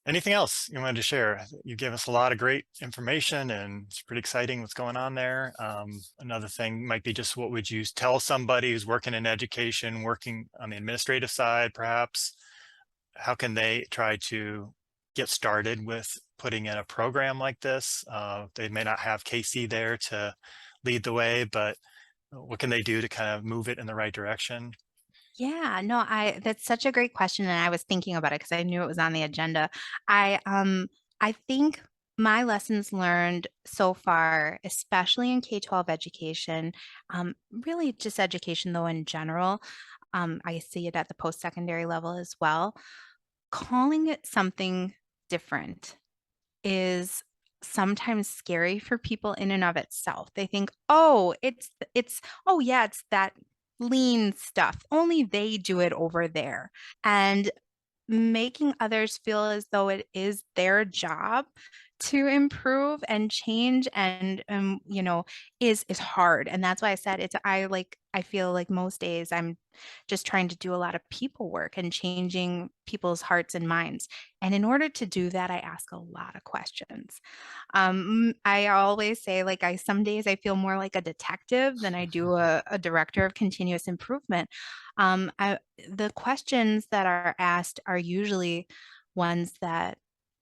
Speaker 1: Anything else you wanted to share? You gave us a lot of great information and it's pretty exciting what's going on there. Another thing might be just what would you tell somebody who's working in education, working on the administrative side, perhaps? How can they try to get started with putting in a program like this? They may not have KC there to lead the way, but what can they do to kind of move it in the right direction?
Speaker 2: Yeah, no, that's such a great question, and I was thinking about it because I knew it was on the agenda. I think my lessons learned so far, especially in K-12 education, really just education though in general, I see it at the post-secondary level as well. Calling it something different is sometimes scary for people in and of itself. They think, oh, oh yeah, it's that lean stuff. Only they do it over there. And making others feel as though it is their job to improve and change, and is hard. And that's why I said I feel like most days I'm just trying to do a lot of people work and changing people's hearts and minds. And in order to do that, I ask a lot of questions. I always say, like, some days I feel more like a detective than I do a director of continuous improvement. The questions that are asked are usually ones that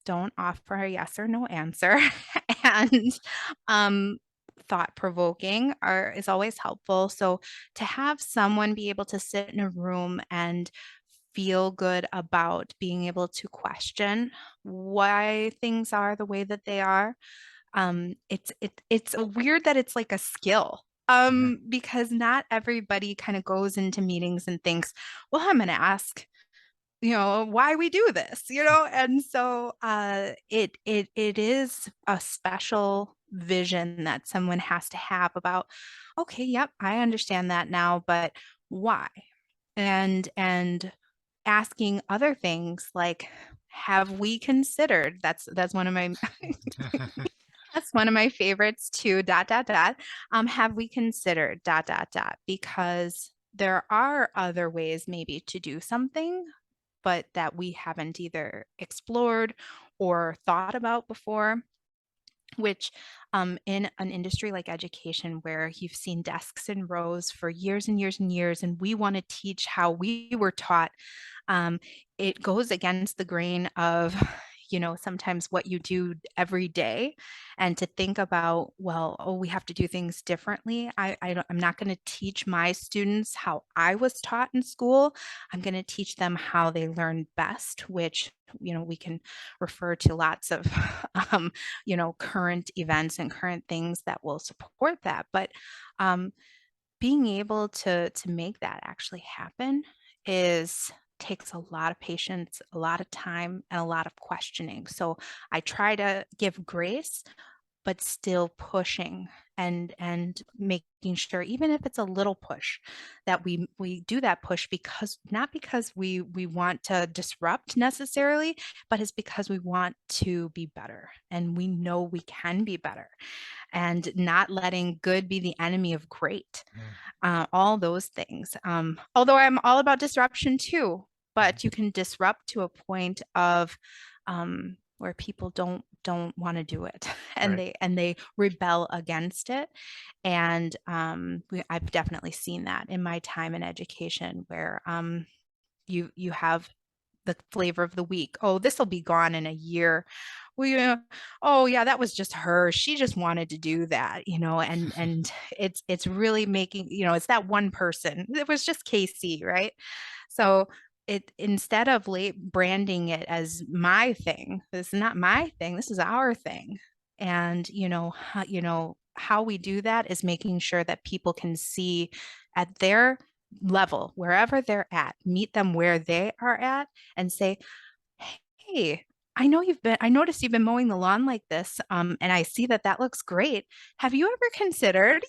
Speaker 2: don't offer a yes or no answer, and thought provoking are is always helpful. So to have someone be able to sit in a room and feel good about being able to question why things are the way that they are, it's weird that it's like a skill.
Speaker 1: Mhm.
Speaker 2: Because not everybody kind of goes into meetings and thinks, well, I'm going to ask, why we do this, and so it is a special vision that someone has to have about, okay, yep, I understand that now, but why? And asking other things like, have we considered, that's one of my that's one of my favorites too, dot dot dot, have we considered dot dot dot, because there are other ways maybe to do something, but that we haven't either explored or thought about before, which, in an industry like education where you've seen desks and rows for years and years and years, and we want to teach how we were taught, it goes against the grain of, sometimes what you do every day, and to think about, well, oh, we have to do things differently. I'm not going to teach my students how I was taught in school. I'm going to teach them how they learn best, which, we can refer to lots of, current events and current things that will support that. But being able to make that actually happen is takes a lot of patience, a lot of time, and a lot of questioning. So I try to give grace, but still pushing and making sure, even if it's a little push, that we do that push, because not because we want to disrupt necessarily, but it's because we want to be better, and we know we can be better, and not letting good be the enemy of great.
Speaker 1: Mhm.
Speaker 2: All those things. Although I'm all about disruption too, but you can disrupt to a point of where people don't want to do it, and
Speaker 1: Right.
Speaker 2: they rebel against it. And I've definitely seen that in my time in education, where you have the flavor of the week. Oh, this will be gone in a year. Well, oh yeah, that was just her. She just wanted to do that, and it's really making, it's that one person. It was just Casey, right? So it, instead of branding it as my thing, this is not my thing, this is our thing. And how we do that is making sure that people can see at their level, wherever they're at, meet them where they are at, and say, hey, I noticed you've been mowing the lawn like this, and I see that that looks great. Have you ever considered,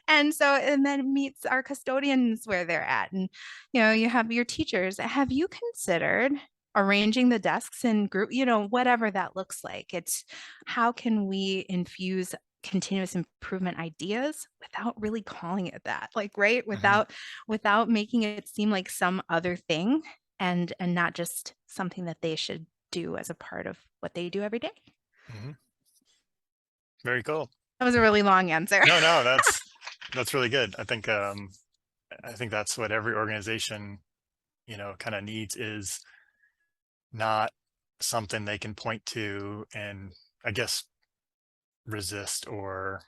Speaker 2: and so, and then meets our custodians where they're at. And, you have your teachers. Have you considered arranging the desks in group, whatever that looks like? It's how can we infuse continuous improvement ideas without really calling it that, like, right?
Speaker 1: Mhm.
Speaker 2: Without making it seem like some other thing, and not just something that they should do as a part of what they do every day.
Speaker 1: Mhm. Very cool.
Speaker 2: That was a really long answer.
Speaker 1: No, no, that's really good. I think that's what every organization, kind of needs, is not something they can point to and, I guess, resist or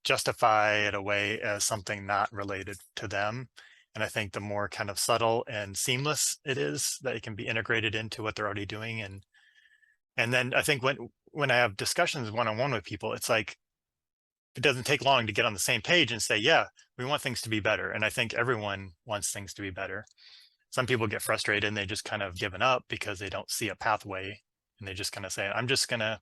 Speaker 1: justify it away as something not related to them. And I think the more kind of subtle and seamless it is, that it can be integrated into what they're already doing. And then I think when I have discussions one on one with people, it's like it doesn't take long to get on the same page and say, yeah, we want things to be better. And I think everyone wants things to be better. Some people get frustrated and they just kind of given up because they don't see a pathway, and they just kind of say, I'm just gonna,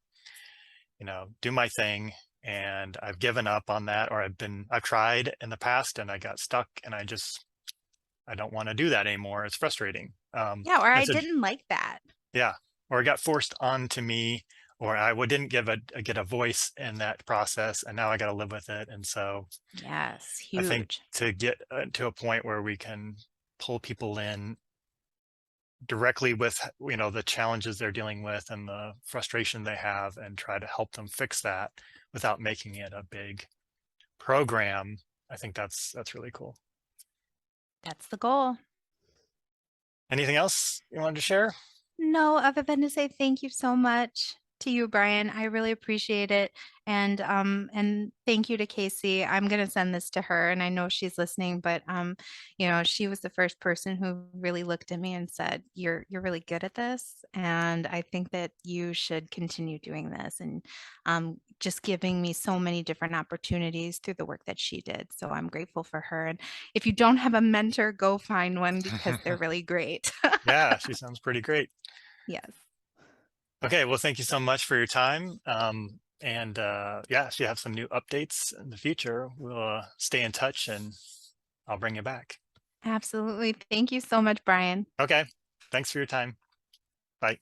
Speaker 1: do my thing, and I've given up on that, or I've tried in the past and I got stuck, and I don't want to do that anymore. It's frustrating.
Speaker 2: Yeah, or
Speaker 1: And
Speaker 2: I
Speaker 1: so
Speaker 2: didn't like that.
Speaker 1: yeah, or it got forced onto me, or I didn't get a voice in that process, and now I got to live with it. And so
Speaker 2: Yes,
Speaker 1: I think
Speaker 2: huge.
Speaker 1: to get to a point where we can pull people in directly with, the challenges they're dealing with and the frustration they have, and try to help them fix that without making it a big program. I think that's really cool.
Speaker 2: That's the goal.
Speaker 1: Anything else you wanted to share?
Speaker 2: No, other than to say thank you so much to you, Brian. I really appreciate it. And thank you to Casey. I'm gonna send this to her, and I know she's listening, but she was the first person who really looked at me and said, You're really good at this, and I think that you should continue doing this. And just giving me so many different opportunities through the work that she did. So I'm grateful for her. And if you don't have a mentor, go find one, because they're really great.
Speaker 1: Yeah, she sounds pretty great.
Speaker 2: Yes.
Speaker 1: Okay, well, thank you so much for your time. And yeah, if you have some new updates in the future, we'll stay in touch, and I'll bring you back.
Speaker 2: Absolutely. Thank you so much, Brian.
Speaker 1: Okay, thanks for your time. Bye.